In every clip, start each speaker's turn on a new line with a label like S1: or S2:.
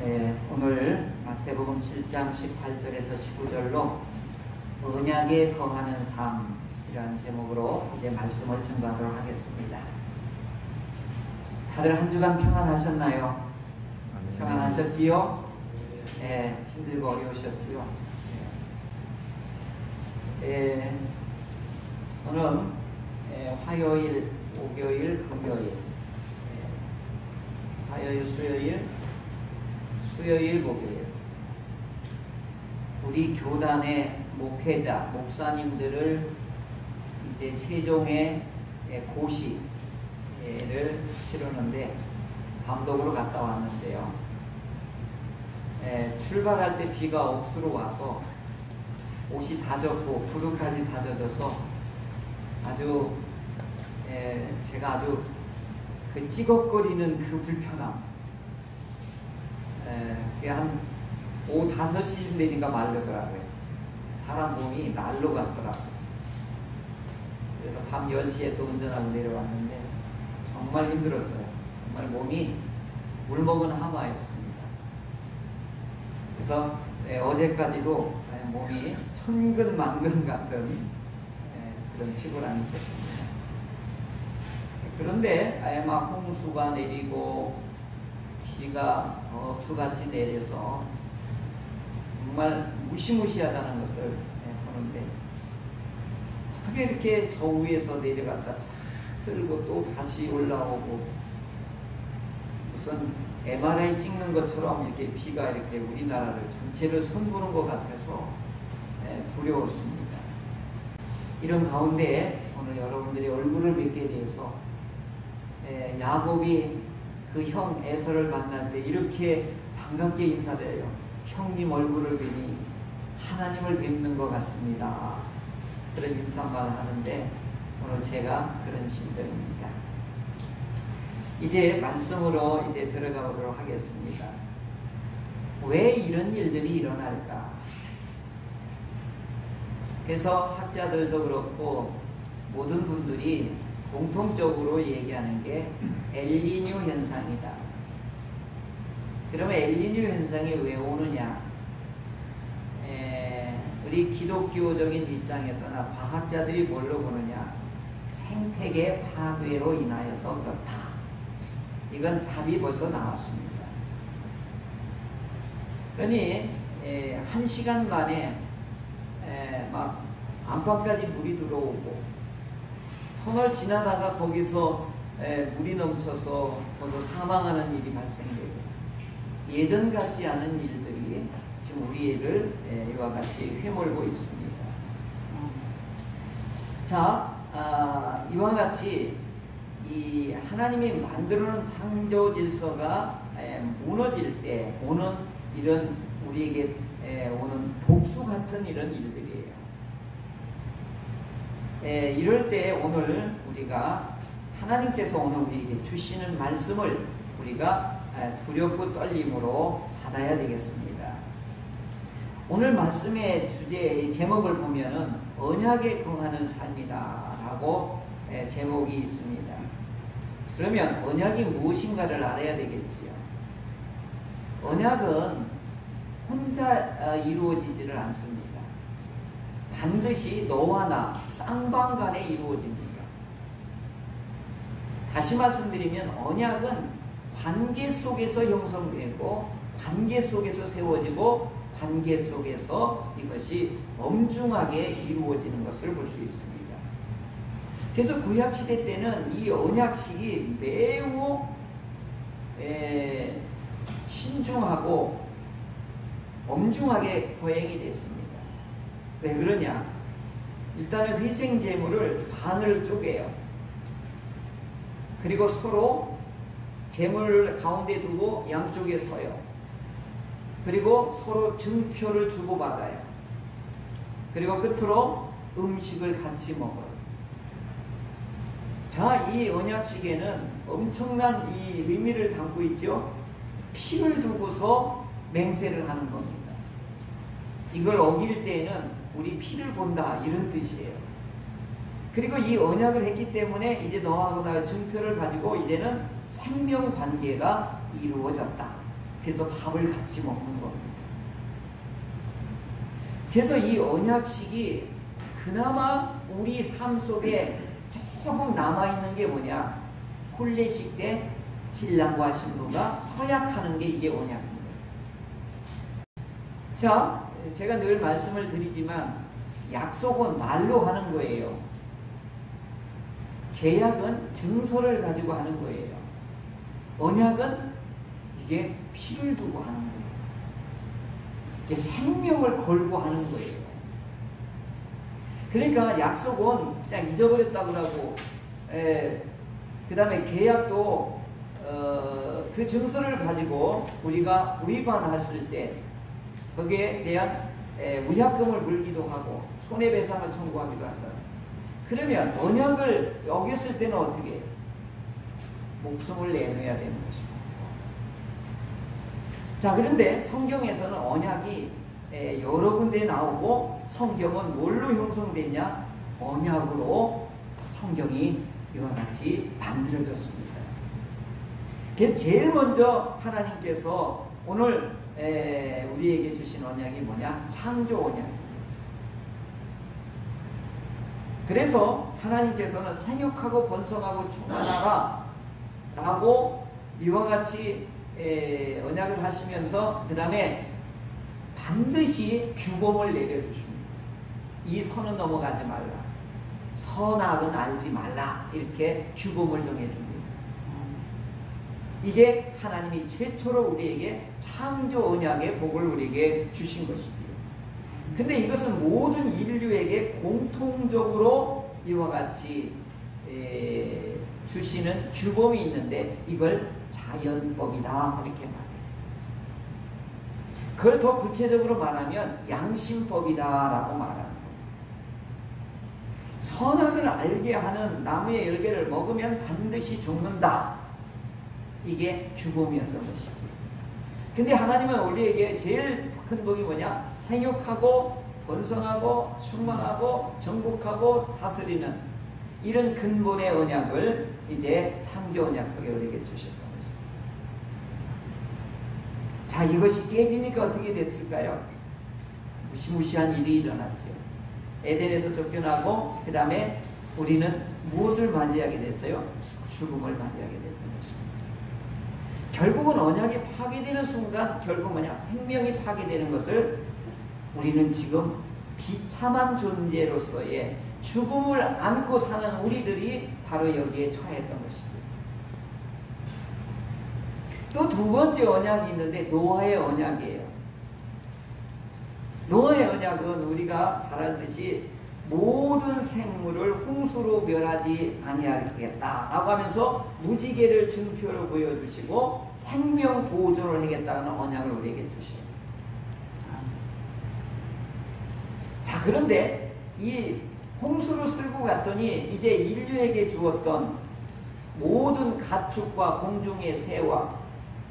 S1: 오늘 마태복음 7장 18절에서 19절로 언약에 거하는 삶이라는 제목으로 이제 말씀을 전하도록 하겠습니다. 다들 한 주간 평안하셨나요? 평안하셨지요? 힘들고 어려우셨지요? 저는 화요일, 목요일, 금요일, 화요일, 수요일, 목요일 우리 교단의 목회자, 목사님들을 이제 최종의 고시를 치르는데 감독으로 갔다 왔는데요. 출발할 때 비가 억수로 와서 옷이 다 젖고 구두까지 다 젖어서 아주 제가 아주 그 찌걱거리는 그 불편함, 그게 한 오후 5시쯤 되니까 마르더라고요. 사람 몸이 날로 같더라고요. 그래서 밤 10시에 또 운전하고 내려왔는데 정말 힘들었어요. 정말 몸이 물먹은 하마였습니다. 그래서 어제까지도 몸이 천근만근 같은 그런 피곤함이 있었습니다. 그런데 막 홍수가 내리고 비가 억수같이 내려서 정말 무시무시하다는 것을 보는데 어떻게 이렇게 저 위에서 내려갔다 싹 쓸고 또 다시 올라오고 무슨 MRI 찍는 것처럼 이렇게 비가 이렇게 우리나라를 전체를 손보는 것 같아서 두려웠습니다. 이런 가운데 오늘 여러분들의 얼굴을 뵙게 돼서 야곱이 그 형 에서를 만날 때 이렇게 반갑게 인사드려요. 형님 얼굴을 뵈니 하나님을 뵙는 것 같습니다. 그런 인사말을 하는데 오늘 제가 그런 심정입니다. 이제 말씀으로 이제 들어가 보도록 하겠습니다. 왜 이런 일들이 일어날까? 그래서 학자들도 그렇고 모든 분들이 공통적으로 얘기하는 게 엘니뇨 현상이다. 그러면 엘니뇨 현상이 왜 오느냐? 우리 기독교적인 입장에서나 과학자들이 뭘로 보느냐? 생태계 파괴로 인하여서 그렇다. 이건 답이 벌써 나왔습니다. 그러니 1시간 만에 막 안방까지 물이 들어오고 터널 지나다가 거기서 물이 넘쳐서 거기서 사망하는 일이 발생되고 예전 같지 않은 일들이 지금 우리를 이와 같이 휘몰고 있습니다. 자, 이와 같이 이 하나님이 만들어놓은 창조 질서가 무너질 때 오는 이런 우리에게 오는 복수 같은 이런 일들이에요. 이럴 때 오늘 우리가 하나님께서 오늘 우리에게 주시는 말씀을 우리가 두렵고 떨림으로 받아야 되겠습니다. 오늘 말씀의 주제의 제목을 보면은 언약에 거하는 삶이다 라고 제목이 있습니다. 그러면 언약이 무엇인가를 알아야 되겠지요. 언약은 혼자 이루어지지를 않습니다. 반드시 너와 나 쌍방간에 이루어집니다. 다시 말씀드리면 언약은 관계 속에서 형성되고 관계 속에서 세워지고 관계 속에서 이것이 엄중하게 이루어지는 것을 볼 수 있습니다. 그래서 구약시대 때는 이 언약식이 매우 신중하고 엄중하게 거행이 됐습니다. 왜 그러냐? 일단은 희생제물을 반을 쪼개요. 그리고 서로 제물을 가운데 두고 양쪽에 서요. 그리고 서로 증표를 주고받아요. 그리고 끝으로 음식을 같이 먹어요. 자, 이 언약식에는 엄청난 이 의미를 담고 있죠. 피를 두고서 맹세를 하는 겁니다. 이걸 어길 때에는 우리 피를 본다 이런 뜻이에요. 그리고 이 언약을 했기 때문에 이제 너하고 나의 증표를 가지고 이제는 생명관계가 이루어졌다. 그래서 밥을 같이 먹는 겁니다. 그래서 이 언약식이 그나마 우리 삶 속에 조금 남아있는 게 뭐냐, 혼례식 때 신랑과 신부가 서약하는 게 이게 언약입니다. 자, 제가 늘 말씀을 드리지만 약속은 말로 하는 거예요. 계약은 증서를 가지고 하는 거예요. 언약은 이게 피를 두고 하는 거예요. 이게 생명을 걸고 하는 거예요. 그러니까 약속은 그냥 잊어버렸다고 하고, 그 다음에 계약도 그 증서를 가지고 우리가 위반했을 때 거기에 대한 위약금을 물기도 하고 손해배상을 청구하기도 하잖아요. 그러면 언약을 어겼을 때는 어떻게 해요? 목숨을 내놓아야 되는 것입니다. 자, 그런데 성경에서는 언약이 여러 군데 나오고, 성경은 뭘로 형성됐냐? 언약으로 성경이 이와 같이 만들어졌습니다. 그래서 제일 먼저 하나님께서 오늘 우리에게 주신 언약이 뭐냐? 창조 언약. 그래서 하나님께서는 생육하고 번성하고 충만하라 라고 이와 같이 언약을 하시면서 그 다음에 반드시 규범을 내려주십니다. 이 선은 넘어가지 말라, 선악은 알지 말라, 이렇게 규범을 정해줍니다. 이게 하나님이 최초로 우리에게 창조 언약의 복을 우리에게 주신 것이지요. 근데 이것은 모든 인류에게 공통적으로 이와 같이 주시는 규범이 있는데 이걸 자연법이다 이렇게 말해요. 그걸 더 구체적으로 말하면 양심법이다라고 말하는 거예요. 선악을 알게 하는 나무의 열매를 먹으면 반드시 죽는다. 이게 규범이었던 것이죠. 근데 하나님은 우리에게 제일 큰 복이 뭐냐? 생육하고 번성하고 충만하고 정복하고 다스리는 이런 근본의 언약을 이제 창조 언약 속에 우리에게 주셨던 것입니다. 자, 이것이 깨지니까 어떻게 됐을까요? 무시무시한 일이 일어났죠. 에덴에서 쫓겨나고 그 다음에 우리는 무엇을 맞이하게 됐어요? 죽음을 맞이하게 됐던 것입니다. 결국은 언약이 파괴되는 순간 결국 뭐냐? 생명이 파괴되는 것을 우리는 지금 비참한 존재로서의 죽음을 안고 사는 우리들이 바로 여기에 처했던 것이죠. 또 두 번째 언약이 있는데 노아의 언약이에요. 노아의 언약은 우리가 잘 알듯이 모든 생물을 홍수로 멸하지 아니하겠다라고 하면서 무지개를 증표로 보여주시고 생명 보존을 하겠다는 언약을 우리에게 주시죠. 자, 그런데 이 홍수로 쓸고 갔더니 이제 인류에게 주었던 모든 가축과 공중의 새와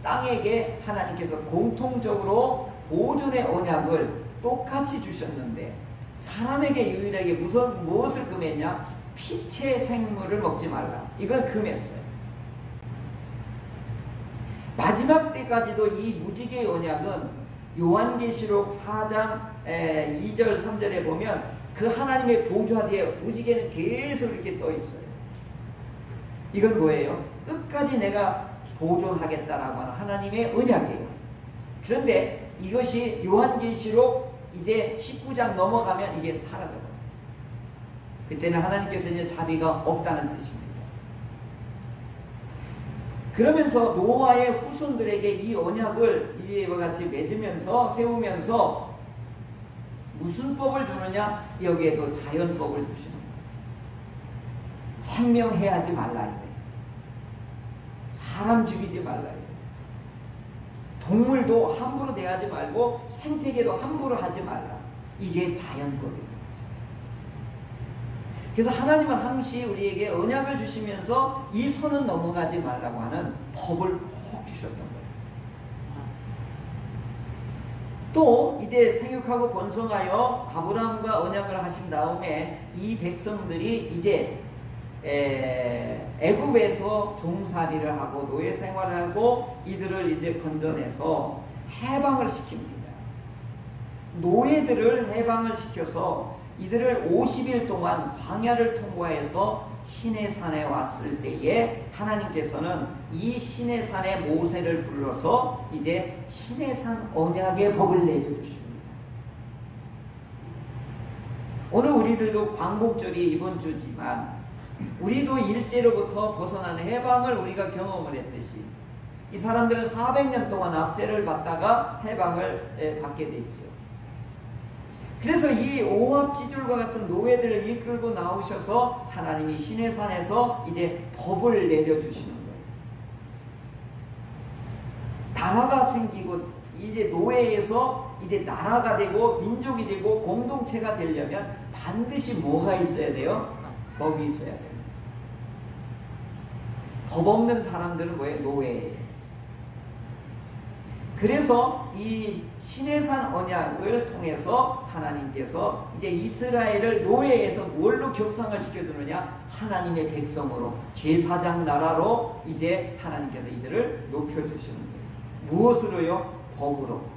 S1: 땅에게 하나님께서 공통적으로 보존의 언약을 똑같이 주셨는데 사람에게 유일하게 무엇을 금했냐? 피체 생물을 먹지 말라. 이걸 금했어요. 마지막 때까지도 이 무지개의 언약은 요한계시록 4장 2절 3절에 보면 그 하나님의 보좌 뒤에 무지개는 계속 이렇게 떠 있어요. 이건 뭐예요? 끝까지 내가 보존하겠다라고 하는 하나님의 언약이에요. 그런데 이것이 요한계시록 이제 19장 넘어가면 이게 사라져요. 그때는 하나님께서 이제 자비가 없다는 뜻입니다. 그러면서 노아의 후손들에게 이 언약을 이와 같이 맺으면서 세우면서 무슨 법을 주느냐? 여기에도 자연법을 주시는 거예요. 생명해하지 말라 이거예요. 사람 죽이지 말라 이거예요. 동물도 함부로 대하지 말고 생태계도 함부로 하지 말라. 이게 자연법입니다. 그래서 하나님은 항시 우리에게 언약을 주시면서 이 선은 넘어가지 말라고 하는 법을 꼭 주셨던 거예요. 또 이제 생육하고 번성하여 아브라함과 언약을 하신 다음에 이 백성들이 이제 애굽에서 종살이를 하고 노예 생활을 하고 이들을 이제 건져내서 해방을 시킵니다. 노예들을 해방을 시켜서 이들을 50일 동안 광야를 통과해서 시내산에 왔을 때에 하나님께서는 이 시내산에 모세를 불러서 이제 시내산 언약의 법을 내려주십니다. 오늘 우리들도 광복절이 이번 주지만 우리도 일제로부터 벗어나는 해방을 우리가 경험을 했듯이 이 사람들은 400년 동안 압제를 받다가 해방을 받게 되죠. 그래서 이 오합지졸과 같은 노예들을 이끌고 나오셔서 하나님이 시내산에서 이제 법을 내려주시는 거예요. 나라가 생기고 이제 노예에서 이제 나라가 되고 민족이 되고 공동체가 되려면 반드시 뭐가 있어야 돼요? 법이 있어야 돼요. 법 없는 사람들은 뭐예요? 노예예요. 그래서 이 시내산 언약을 통해서 하나님께서 이제 이스라엘을 노예에서 뭘로 격상을 시켜주느냐? 하나님의 백성으로 제사장 나라로 이제 하나님께서 이들을 높여주시는 거예요. 무엇으로요? 법으로.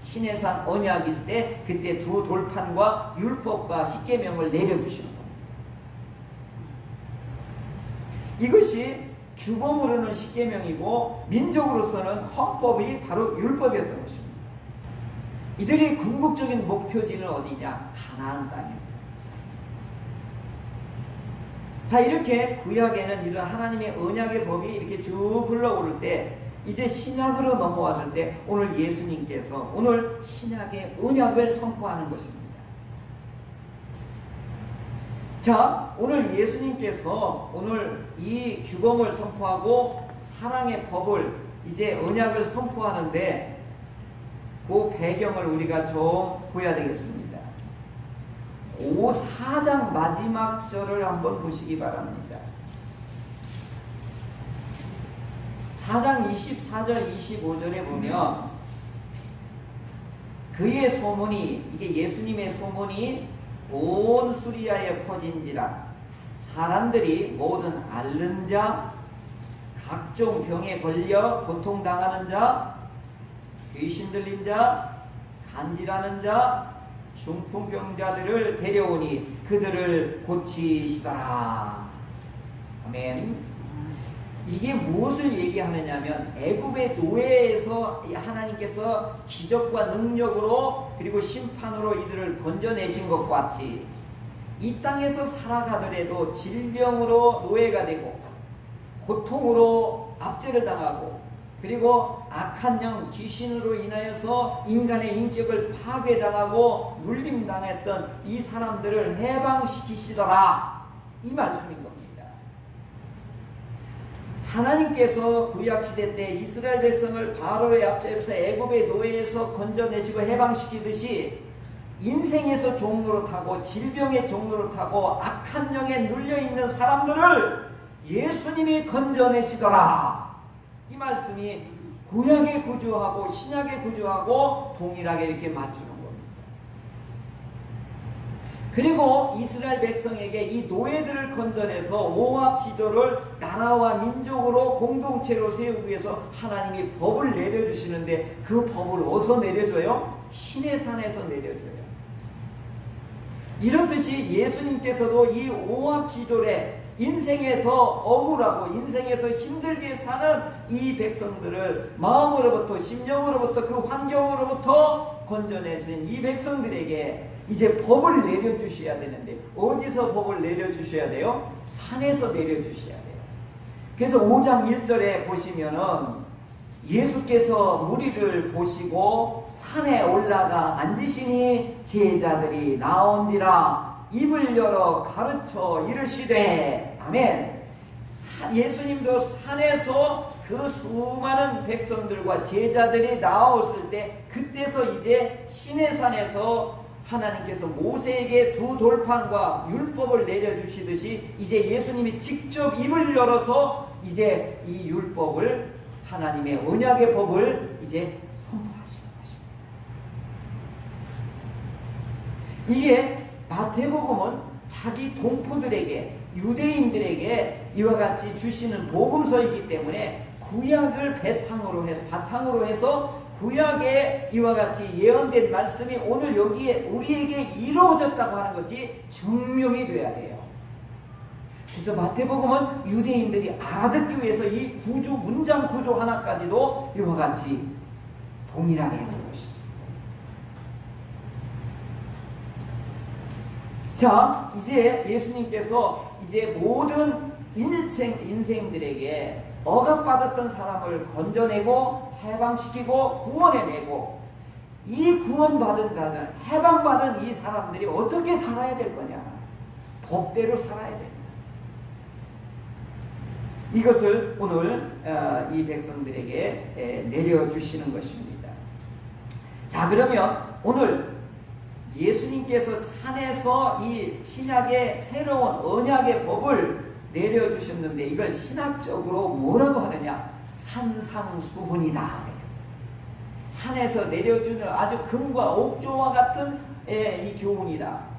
S1: 시내산 언약일 때 그때 두 돌판과 율법과 십계명을 내려주시는 겁니다. 이것이 규범으로는 십계명이고 민족으로서는 헌법이 바로 율법이었던 것입니다. 이들의 궁극적인 목표지는 어디냐? 가나안 땅입니다. 자, 이렇게 구약에는 이런 하나님의 언약의 법이 이렇게 쭉 흘러오를 때 이제 신약으로 넘어왔을 때 오늘 예수님께서 오늘 신약의 언약을 선포하는 것입니다. 자, 오늘 예수님께서 오늘 이 규범을 선포하고 사랑의 법을 이제 언약을 선포하는데 그 배경을 우리가 좀 보여야 되겠습니다. 4장 마지막 절을 한번 보시기 바랍니다. 4장 24절 25절에 보면 그의 소문이, 이게 예수님의 소문이 온 수리아에 퍼진지라 사람들이 모든 앓는 자, 각종 병에 걸려 고통당하는 자, 귀신 들린 자, 간질하는 자, 중풍병자들을 데려오니 그들을 고치시더라. 아멘. 이게 무엇을 얘기하느냐면 애굽의 노예에서 하나님께서 기적과 능력으로 그리고 심판으로 이들을 건져내신 것과 같이 이 땅에서 살아가더라도 질병으로 노예가 되고 고통으로 압제를 당하고 그리고 악한 영 귀신으로 인하여서 인간의 인격을 파괴당하고 눌림당했던 이 사람들을 해방시키시더라, 이 말씀인 겁니다. 하나님께서 구약시대 때 이스라엘 백성을 바로의 압제로서 애굽의 노예에서 건져내시고 해방시키듯이 인생에서 종노릇하고 질병의 종노릇하고 악한 영에 눌려있는 사람들을 예수님이 건져내시더라, 이 말씀이 구약의 구조하고 신약의 구조하고 동일하게 이렇게 맞추는 겁니다. 그리고 이스라엘 백성에게 이 노예들을 건져내서 오합 지도를 나라와 민족으로 공동체로 세우기 위해서 하나님이 법을 내려주시는데 그 법을 어디서 내려줘요? 시내산에서 내려줘요. 이렇듯이 예수님께서도 이 오합 지도에 인생에서 억울하고 인생에서 힘들게 사는 이 백성들을 마음으로부터 심령으로부터 그 환경으로부터 건져내신 이 백성들에게 이제 법을 내려주셔야 되는데 어디서 법을 내려주셔야 돼요? 산에서 내려주셔야 돼요. 그래서 5장 1절에 보시면은 예수께서 무리를 보시고 산에 올라가 앉으시니 제자들이 나온지라 입을 열어 가르쳐 이르시되, 아멘. 예수님도 산에서 그 수많은 백성들과 제자들이 나왔을 때 그때서 이제 시내산에서 하나님께서 모세에게 두 돌판과 율법을 내려주시듯이 이제 예수님이 직접 입을 열어서 이제 이 율법을, 하나님의 언약의 법을 이제 선포하시는 것입니다. 이게 마태복음은 자기 동포들에게 유대인들에게 이와 같이 주시는 복음서이기 때문에 구약을 바탕으로 해서 구약에 이와 같이 예언된 말씀이 오늘 여기에 우리에게 이루어졌다고 하는 것이 증명이 돼야 돼요. 그래서 마태복음은 유대인들이 알아듣기 위해서 이 구조, 문장 구조 하나까지도 이와 같이 동일하게 했던 것이죠. 자, 이제 예수님께서 이제 모든 인생들에게 억압받았던 사람을 건져내고 해방시키고 구원해내고, 이 구원받은 해방받은 이 사람들이 어떻게 살아야 될 거냐? 법대로 살아야 된다. 이것을 오늘 이 백성들에게 내려주시는 것입니다. 자, 그러면 오늘 예수님께서 산에서 이 신약의 새로운 언약의 법을 내려주셨는데 이걸 신학적으로 뭐라고 하느냐? 산상수훈이다. 산에서 내려주는 아주 금과 옥조와 같은 이 교훈이다.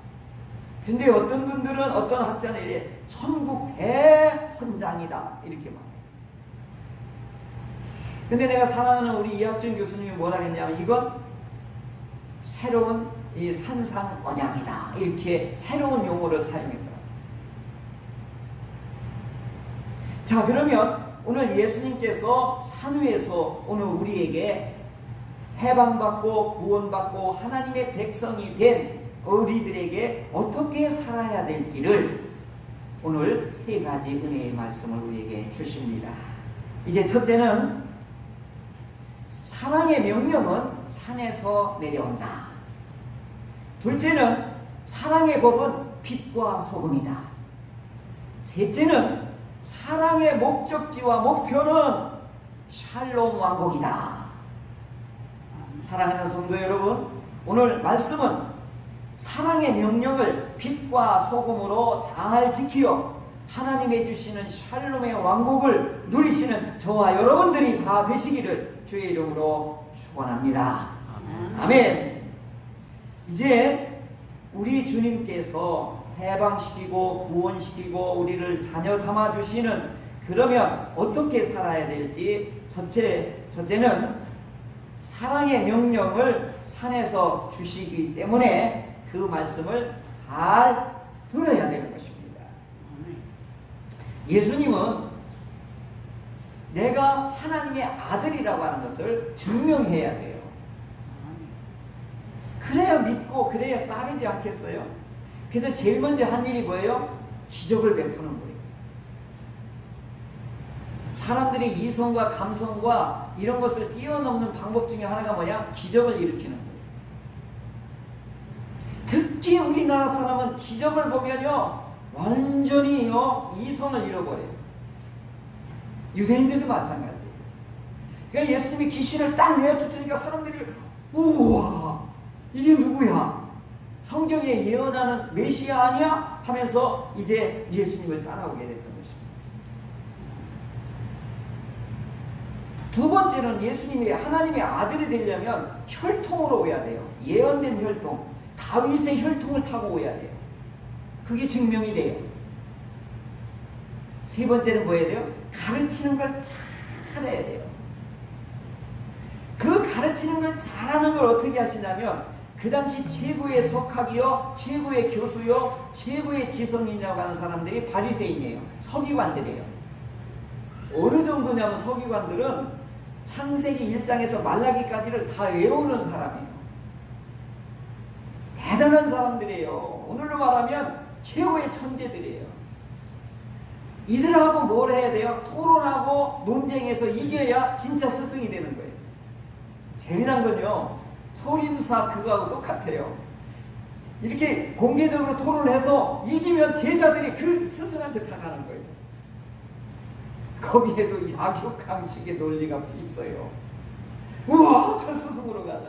S1: 근데 어떤 분들은, 어떤 학자는 이래 천국 대헌장이다 이렇게 말해요. 근데 내가 사랑하는 우리 이학준 교수님이 뭐라 했냐면 이건 새로운 이 산상 언약이다 이렇게 새로운 용어를 사용했더라. 자, 그러면 오늘 예수님께서 산 위에서 오늘 우리에게 해방받고 구원받고 하나님의 백성이 된 우리들에게 어떻게 살아야 될지를 오늘 세 가지 은혜의 말씀을 우리에게 주십니다. 이제 첫째는 사랑의 명령은 산에서 내려온다. 둘째는 사랑의 법은 빛과 소금이다. 셋째는 사랑의 목적지와 목표는 샬롬 왕국이다. 사랑하는 성도 여러분, 오늘 말씀은 사랑의 명령을 빛과 소금으로 잘 지키어 하나님의 주시는 샬롬의 왕국을 누리시는 저와 여러분들이 다 되시기를 주의 이름으로 축원합니다. 아멘. 이제 우리 주님께서 해방시키고 구원시키고 우리를 자녀 삼아 주시는, 그러면 어떻게 살아야 될지 첫째는 사랑의 명령을 산에서 주시기 때문에 그 말씀을 잘 들어야 되는 것입니다. 예수님은 내가 하나님의 아들이라고 하는 것을 증명해야 돼요. 그래야 믿고 그래야 따르지 않겠어요? 그래서 제일 먼저 한 일이 뭐예요? 기적을 베푸는 거예요. 사람들이 이성과 감성과 이런 것을 뛰어넘는 방법 중에 하나가 뭐냐? 기적을 일으키는 거예요. 특히 우리나라 사람은 기적을 보면요 완전히 이성을 잃어버려요. 유대인들도 마찬가지예요. 그러니까 예수님이 귀신을 딱 내어쫓으니까 사람들이 우와 이게 누구야? 성경에 예언하는 메시아 아니야? 하면서 이제 예수님을 따라오게 됐던 것입니다. 두 번째는 예수님이 하나님의 아들이 되려면 혈통으로 오야 돼요. 예언된 혈통, 다윗의 혈통을 타고 오야 돼요. 그게 증명이 돼요. 세 번째는 뭐 해야 돼요? 가르치는 걸 잘해야 돼요. 그 가르치는 걸 잘하는 걸 어떻게 하시냐면 그 당시 최고의 석학이요, 최고의 교수요, 최고의 지성인이라고 하는 사람들이 바리새인이에요. 서기관들이에요. 어느 정도냐면 서기관들은 창세기 1장에서 말라기까지를 다 외우는 사람이에요. 대단한 사람들이에요. 오늘로 말하면 최고의 천재들이에요. 이들하고 뭘 해야 돼요? 토론하고 논쟁해서 이겨야 진짜 스승이 되는 거예요. 재미난 건요, 소림사 그거하고 똑같아요. 이렇게 공개적으로 토론을 해서 이기면 제자들이 그 스승한테 다 가는 거예요. 거기에도 약육강식의 논리가 있어요. 우와 저 스승으로 가자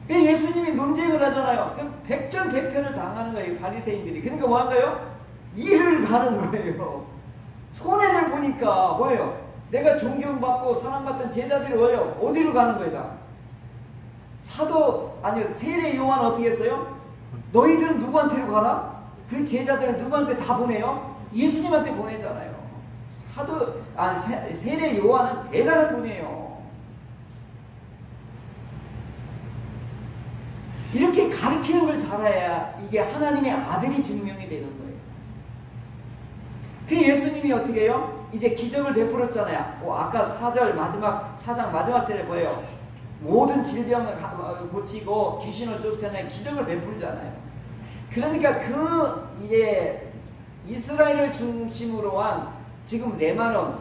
S1: 이렇게. 예수님이 논쟁을 하잖아요. 그럼 백전백패를 당하는 거예요 바리새인들이. 그러니까 뭐 한가요? 일을 가는 거예요. 손해를 보니까 뭐예요? 내가 존경받고 사랑받던 제자들이 뭐예요? 어디로 가는 거예요? 세례 요한은 어떻게 했어요? 너희들은 누구한테로 가나? 그 제자들을 누구한테 다 보내요? 예수님한테 보내잖아요. 세례 요한은 대단한 분이에요. 이렇게 가르치는 걸 잘해야 이게 하나님의 아들이 증명이 되는 거예요. 그 예수님이 어떻게 해요? 이제 기적을 베풀었잖아요. 아까 4장 마지막 절에 뭐예요? 모든 질병을 고치고 귀신을 쫓겨내 기적을 베풀잖아요. 그러니까 이제 이스라엘을 중심으로 한 지금 레바논,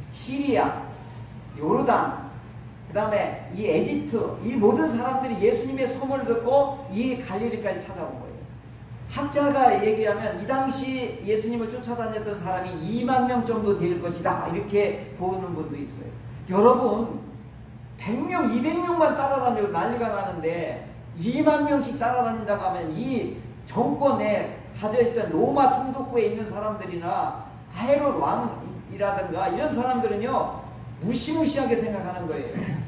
S1: 시리아, 요르단, 그 다음에 이 에집트, 이 모든 사람들이 예수님의 소문을 듣고 이 갈릴리까지 찾아온 거예요. 학자가 얘기하면 이 당시 예수님을 쫓아다녔던 사람이 2만 명 정도 될 것이다, 이렇게 보는 분도 있어요. 여러분 100명, 200명만 따라다니고 난리가 나는데 2만 명씩 따라다닌다고 하면 이 정권에 가져있던 로마 총독부에 있는 사람들이나 헤롯 왕이라든가 이런 사람들은요 무시무시하게 생각하는 거예요.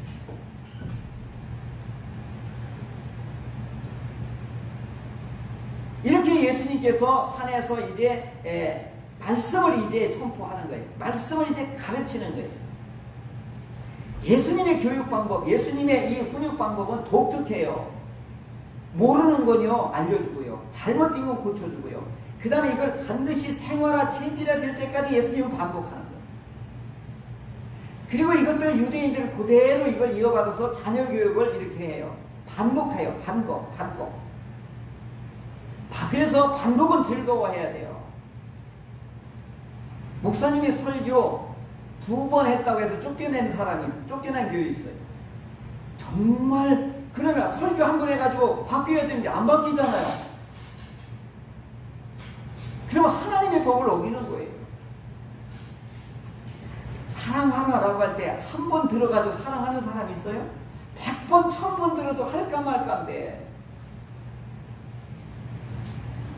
S1: 이렇게 예수님께서 산에서 이제 말씀을 이제 선포하는 거예요. 말씀을 이제 가르치는 거예요. 예수님의 교육 방법, 예수님의 이 훈육 방법은 독특해요. 모르는 건요 알려주고요, 잘못된 건 고쳐주고요, 그 다음에 이걸 반드시 생활화 체질화 될 때까지 예수님은 반복하는 거예요. 그리고 이것들을 유대인들은 그대로 이걸 이어받아서 자녀 교육을 이렇게 해요. 반복해요. 반복. 그래서 반복은 즐거워해야 돼요. 목사님이 설교 2번 했다고 해서 쫓겨낸 교회 있어요. 정말 그러면 설교 1번 해가지고 바뀌어야 되는데 안 바뀌잖아요. 그러면 하나님의 법을 어기는 거예요. 사랑하라라고 할 때 1번 들어가지고 사랑하는 사람이 있어요? 100번, 1000번 들어도 할까 말까인데.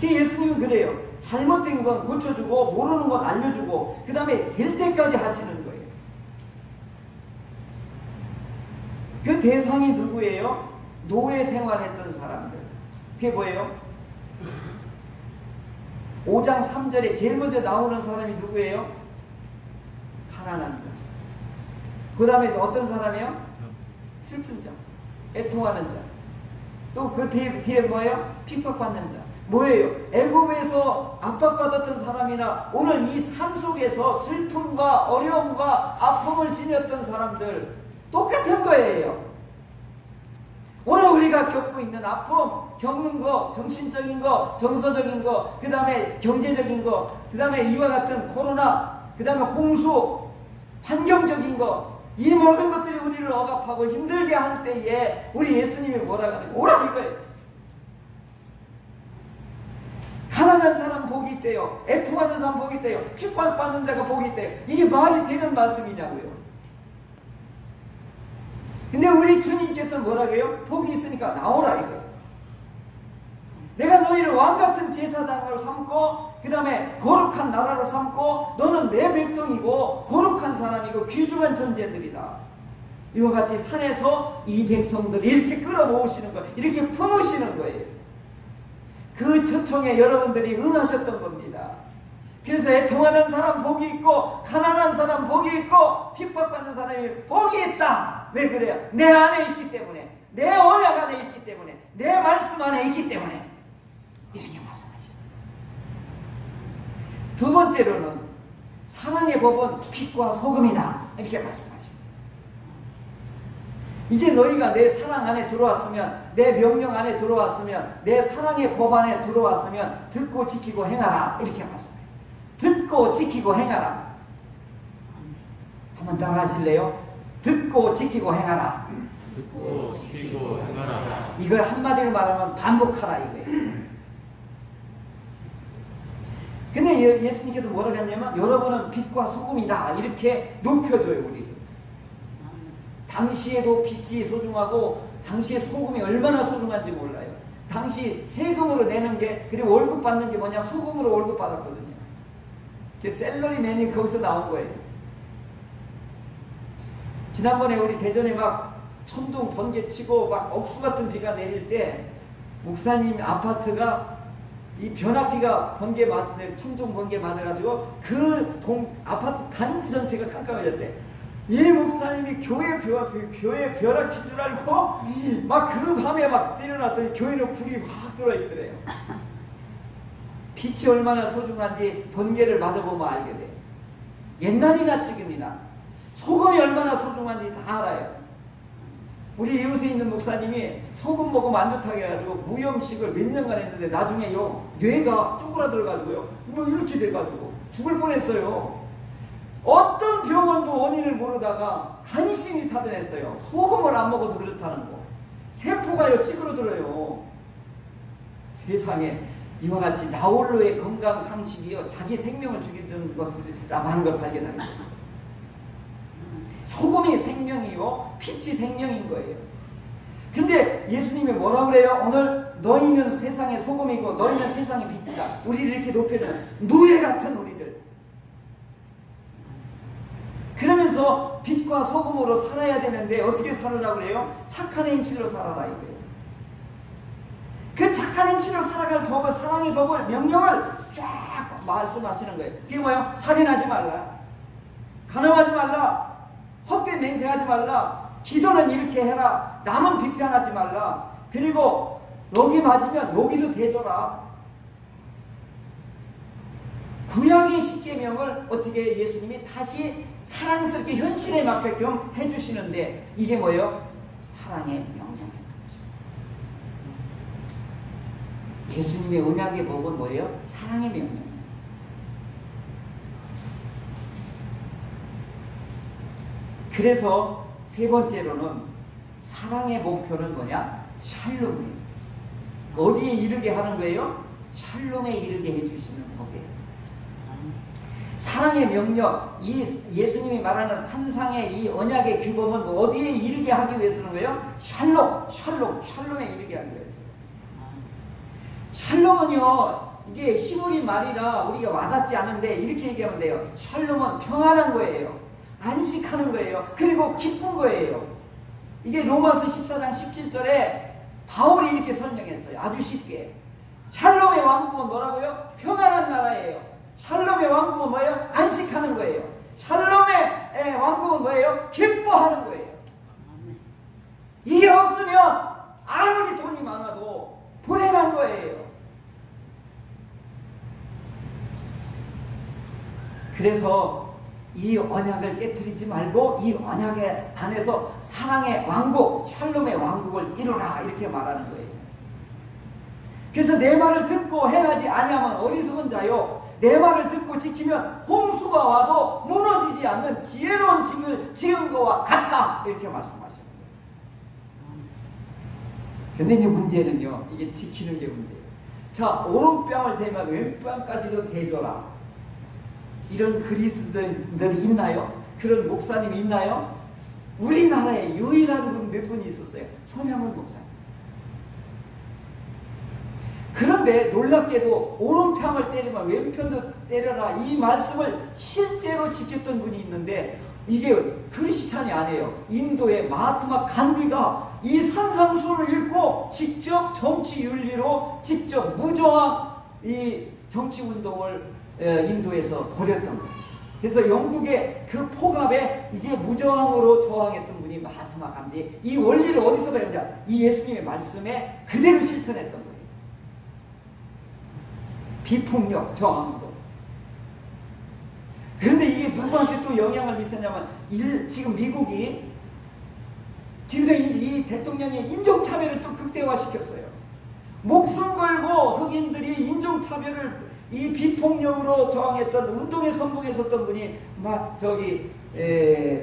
S1: 예수님은 그래요. 잘못된 건 고쳐주고 모르는 건 알려주고 그 다음에 될 때까지 하시는 거예요. 그 대상이 누구예요? 노예 생활했던 사람들. 그게 뭐예요? 5장 3절에 제일 먼저 나오는 사람이 누구예요? 가난한 자. 그 다음에 어떤 사람이요? 슬픈 자, 애통하는 자. 또 그 뒤에 뭐예요? 핍박받는 자. 뭐예요? 애굽에서 압박받았던 사람이나 오늘 이 삶 속에서 슬픔과 어려움과 아픔을 지녔던 사람들 똑같은 거예요. 오늘 우리가 겪고 있는 아픔, 겪는 거, 정신적인 거, 정서적인 거, 그 다음에 경제적인 거, 그 다음에 이와 같은 코로나, 그 다음에 홍수, 환경적인 거, 이 모든 것들이 우리를 억압하고 힘들게 할 때에 우리 예수님이 뭐라고 하는 거예요? 오라는 거예요. 가난한 사람 복이 있대요. 애통하는 사람 복이 있대요. 핍박받는 자가 복이 있대요. 이게 말이 되는 말씀이냐고요. 근데 우리 주님께서는 뭐라고 해요? 복이 있으니까 나오라 이거예요. 내가 너희를 왕같은 제사장으로 삼고 그 다음에 거룩한 나라로 삼고 너는 내 백성이고 거룩한 사람이고 귀중한 존재들이다. 이와 같이 산에서 이 백성들을 이렇게 끌어모으시는 거예요. 이렇게 품으시는 거예요. 그 초청에 여러분들이 응하셨던 겁니다. 그래서 애통하는 사람 복이 있고 가난한 사람 복이 있고 핍박받는 사람이 복이 있다. 왜 그래요? 내 안에 있기 때문에, 내 언약 안에 있기 때문에, 내 말씀 안에 있기 때문에 이렇게 말씀하시죠. 두 번째로는 사랑의 법은 빛과 소금이다. 이렇게 말씀하시죠. 이제 너희가 내 사랑 안에 들어왔으면, 내 명령 안에 들어왔으면, 내 사랑의 법 안에 들어왔으면 듣고 지키고 행하라. 이렇게 말씀해요. 듣고 지키고 행하라. 한번 따라 하실래요? 듣고 지키고 행하라.
S2: 듣고 지키고 행하라.
S1: 이걸 한마디로 말하면 반복하라 이거예요. 근데 예수님께서 뭐라고 했냐면 여러분은 빛과 소금이다. 이렇게 높여줘요 우리를. 당시에도 빛이 소중하고 당시에 소금이 얼마나 소중한지 몰라요. 당시 세금으로 내는 게, 그리고 월급 받는 게 뭐냐, 소금으로 월급 받았거든요. 그 셀러리맨이 거기서 나온 거예요. 지난번에 우리 대전에 막 천둥 번개 치고 막 억수 같은 비가 내릴 때 목사님 아파트가 이 변압기가 천둥 번개 맞아가지고 그 아파트 단지 전체가 깜깜해졌대. 이 목사님이 교회 벼락친 줄 알고 막 그 밤에 막 때려놨더니 교회는 불이 확 들어있더래요. 빛이 얼마나 소중한지 번개를 맞아보면 알게 돼. 옛날이나 지금이나 소금이 얼마나 소중한지 다 알아요. 우리 이웃에 있는 목사님이 소금 먹으면 안 좋다고 해가지고 무염식을 몇 년간 했는데 나중에요 뇌가 쪼그라들어가지고요 뭐 이렇게 돼가지고 죽을 뻔했어요. 어떤 병원도 원인을 모르다가 간신히 찾아냈어요. 소금을 안 먹어서 그렇다는 거. 세포가요 찌그러들어요. 세상에 이와 같이 나홀로의 건강 상식이요 자기 생명을 죽이는 것이라고 하는 걸 발견하게 됐어요. 소금이 생명이요 빛이 생명인 거예요. 근데 예수님이 뭐라 그래요? 오늘 너희는 세상의 소금이고 너희는 세상의 빛이다. 우리를 이렇게 높여는 노예 같은 우리를. 그러면서 빛과 소금으로 살아야 되는데 어떻게 살으라고 그래요? 착한 행실로 살아라 이거예요. 그 착한 행실로 살아갈 법을, 사랑의 법을, 명령을 쫙 말씀하시는 거예요. 그게 뭐예요? 살인하지 말라, 간음하지 말라, 헛된 맹세하지 말라, 기도는 이렇게 해라, 남은 비판하지 말라, 그리고 여기 맞으면 여기도 대줘라. 구약의 십계명을 어떻게 예수님이 다시 사랑스럽게 현실에 맞게끔 해주시는데 이게 뭐예요? 사랑의 명령이었던 거죠. 예수님의 언약의 법은 뭐예요? 사랑의 명령. 그래서 세 번째로는 사랑의 목표는 뭐냐? 샬롬이에요. 어디에 이르게 하는 거예요? 샬롬에 이르게 해주시는 법이에요. 사랑의 명령, 이 예수님이 말하는 산상의 이 언약의 규범은 뭐 어디에 이르게 하기 위해서는 거예요? 샬롬에 이르게 하기 위해서. 샬롬은요, 이게 히브리 말이라 우리가 와닿지 않은데 이렇게 얘기하면 돼요. 샬롬은 평안한 거예요. 안식하는 거예요. 그리고 기쁜 거예요. 이게 로마서 14장 17절에 바울이 이렇게 설명했어요. 아주 쉽게. 샬롬의 왕국은 뭐라고요? 평안한 나라예요. 샬롬의 왕국은 뭐예요? 안식하는 거예요. 샬롬의 왕국은 뭐예요? 기뻐하는 거예요. 이게 없으면 아무리 돈이 많아도 불행한 거예요. 그래서 이 언약을 깨뜨리지 말고 이 언약의 안에서 사랑의 왕국, 샬롬의 왕국을 이루라 이렇게 말하는 거예요. 그래서 내 말을 듣고 행하지 아니하면 어리석은 자요, 내 말을 듣고 지키면 홍수가 와도 무너지지 않는 지혜로운 집을 지은 것과 같다 이렇게 말씀하시는 거예요. 근데 이 문제는요, 이게 지키는 게 문제예요. 자, 오른뺨을 대면 왼뺨까지도 대줘라. 이런 그리스도인들이 있나요? 그런 목사님이 있나요? 우리나라에 유일한 분 몇 분이 있었어요. 손양원 목사님. 그런데 놀랍게도 오른편을 때리면 왼편도 때려라 이 말씀을 실제로 지켰던 분이 있는데 이게 크리스찬이 아니에요. 인도의 마하트마 간디가 이 산상수를 읽고 직접 정치윤리로 직접 무저항 이 정치운동을 인도에서 벌였던 거예요. 그래서 영국의 그 폭압에 이제 무저항으로 저항했던 분이 마하트마 간디. 이 원리를 어디서 배웠냐? 이 예수님의 말씀에 그대로 실천했던 거예요. 비폭력 저항하는 거. 그런데 이게 누구한테 또 영향을 미쳤냐면 지금 미국이 지금 이 대통령이 인종차별을 또 극대화시켰어요. 목숨 걸고 흑인들이 인종차별을 이 비폭력으로 저항했던 운동에 선봉했었던 분이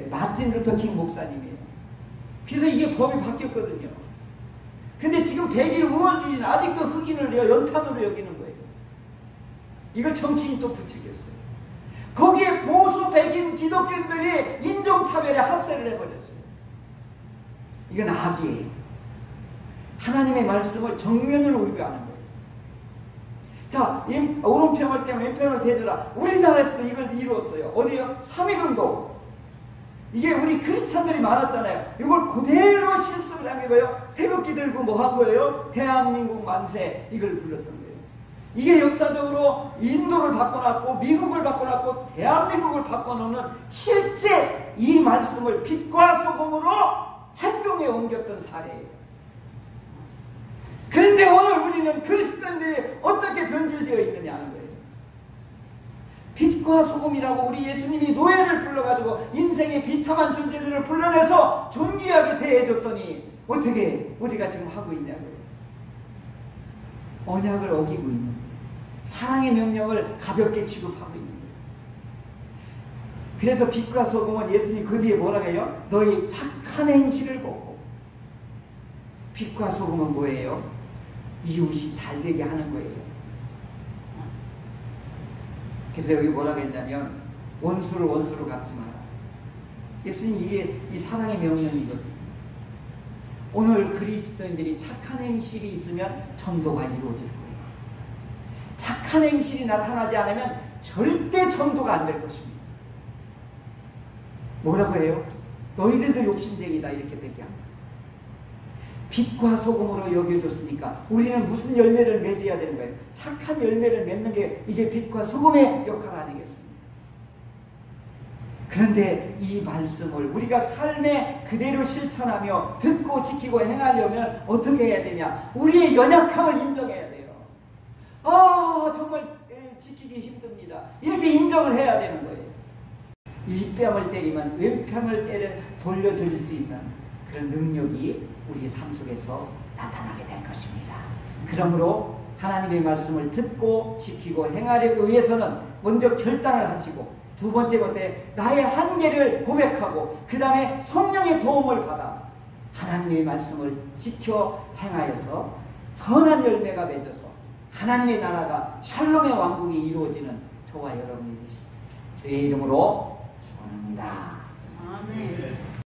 S1: 마틴 루터 킹 목사님이에요. 그래서 이게 법이 바뀌었거든요. 근데 지금 백일 우월주의는 아직도 흑인을 연탄으로 여기는 거예요. 이걸 정치인이 또 부추겼어요. 거기에 보수 백인 기독교인들이 인종차별에 합세를 해버렸어요. 이건 악이에요. 하나님의 말씀을 정면으로 위배하는 거예요. 자, 오른편을 떼면 왼편을 대줘라. 우리나라에서도 이걸 이루었어요. 어디요? 3.1운동. 이게 우리 크리스찬들이 많았잖아요. 이걸 그대로 실습을 한 게 뭐예요? 태극기 들고 뭐 한 거예요? 대한민국 만세 이걸 불렀던 거예요. 이게 역사적으로 인도를 바꿔놨고 미국을 바꿔놨고 대한민국을 바꿔놓는 실제 이 말씀을 빛과 소금으로 행동에 옮겼던 사례예요. 그런데 오늘 우리는 그리스도인들이 어떻게 변질되어 있느냐 하는 거예요. 빛과 소금이라고 우리 예수님이 노예를 불러가지고 인생의 비참한 존재들을 불러내서 존귀하게 대해줬더니 어떻게 우리가 지금 하고 있냐고요. 언약을 어기고 있는 거예요. 사랑의 명령을 가볍게 취급하고 있는 거예요. 그래서 빛과 소금은 예수님 그 뒤에 뭐라고 해요? 너희 착한 행실을 보고. 빛과 소금은 뭐예요? 이웃이 잘되게 하는 거예요. 그래서 여기 뭐라고 했냐면 원수를 원수로 갚지 마라. 예수님 이게 이 사랑의 명령이거든요. 오늘 그리스도인들이 착한 행실이 있으면 전도가 이루어질 거예요. 착한 행실이 나타나지 않으면 절대 전도가 안 될 것입니다. 뭐라고 해요? 너희들도 욕심쟁이다 이렇게 뺏게 한다. 빛과 소금으로 여겨줬으니까 우리는 무슨 열매를 맺어야 되는 거예요? 착한 열매를 맺는 게 이게 빛과 소금의 역할 아니겠습니까? 그런데 이 말씀을 우리가 삶에 그대로 실천하며 듣고 지키고 행하려면 어떻게 해야 되냐? 우리의 연약함을 인정해야 돼요. 정말 지키기 힘듭니다. 이렇게 인정을 해야 되는 거예요. 이 뺨을 때리면 왼뺨을 돌려드릴 수 있는 그런 능력이 우리 삶 속에서 나타나게 될 것입니다. 그러므로 하나님의 말씀을 듣고 지키고 행하려고 위해서는 먼저 결단을 하시고 두 번째 것에 나의 한계를 고백하고 그 다음에 성령의 도움을 받아 하나님의 말씀을 지켜 행하여서 선한 열매가 맺어서 하나님의 나라가 샬롬의 왕국이 이루어지는 저와 여러분이 되시 주의 이름으로 축원합니다.
S3: 아멘.